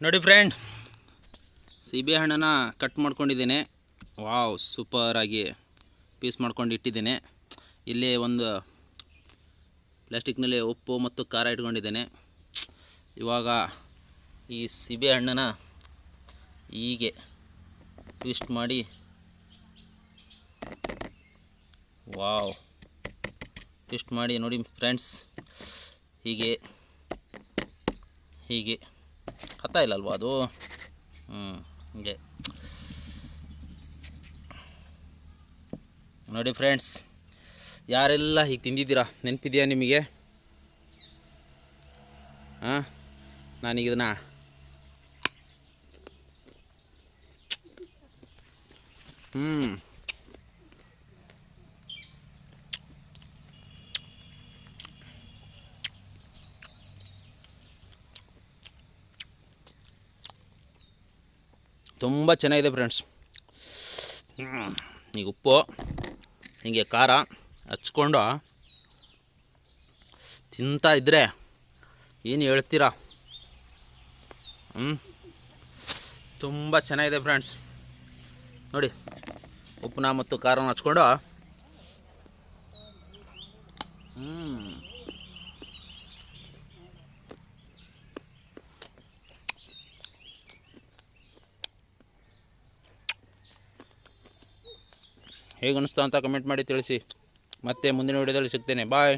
ನೋಡಿ ಫ್ರೆಂಡ್, ಸೀಬೆ ಹಣ್ಣನ್ನು ಕಟ್ ಮಾಡ್ಕೊಂಡಿದ್ದೇನೆ. ವಾವ್, ಸೂಪರಾಗಿ ಪೀಸ್ ಮಾಡ್ಕೊಂಡು ಇಟ್ಟಿದ್ದೇನೆ. ಇಲ್ಲಿ ಒಂದು ಪ್ಲಾಸ್ಟಿಕ್ನಲ್ಲಿ ಉಪ್ಪು ಮತ್ತು ಖಾರ ಇಟ್ಕೊಂಡಿದ್ದೇನೆ. ಇವಾಗ ಈ ಸೀಬೆ ಹಣ್ಣನ್ನು ಹೀಗೆ ಟ್ವಿಸ್ಟ್ ಮಾಡಿ, ವಾವ್, ಟ್ವಿಸ್ಟ್ ಮಾಡಿ ನೋಡಿ ಫ್ರೆಂಡ್ಸ್, ಹೀಗೆ ಹೀಗೆ ಹತ್ತಾ ಇಲ್ಲ ಅಲ್ವಾ ಅದು. ಹೀಗೆ ನೋಡಿ ಫ್ರೆಂಡ್ಸ್, ಯಾರೆಲ್ಲ ಹೀಗೆ ತಿಂದಿದ್ದೀರಾ ನೆನಪಿದೆಯಾ ನಿಮಗೆ? ನಾನೀಗ ಇದನ್ನು ತುಂಬ ಚೆನ್ನಾಗಿದೆ ಫ್ರೆಂಡ್ಸ್. ಈಗ ಉಪ್ಪು ಹೀಗೆ ಖಾರ ಹಚ್ಕೊಂಡು ತಿಂತಾ ಇದ್ದರೆ ಏನು ಹೇಳ್ತೀರಾ? ತುಂಬ ಚೆನ್ನಾಗಿದೆ ಫ್ರೆಂಡ್ಸ್. ನೋಡಿ, ಉಪ್ಪನ್ನ ಮತ್ತು ಖಾರನ ಹಚ್ಕೊಂಡು ಹೇಗೆ ಅನಿಸ್ತಾ ಅಂತ ಕಮೆಂಟ್ ಮಾಡಿ ತಿಳಿಸಿ. ಮತ್ತೆ ಮುಂದಿನ ವಿಡಿಯೋದಲ್ಲಿ ಸಿಗ್ತೇನೆ. ಬಾಯ್.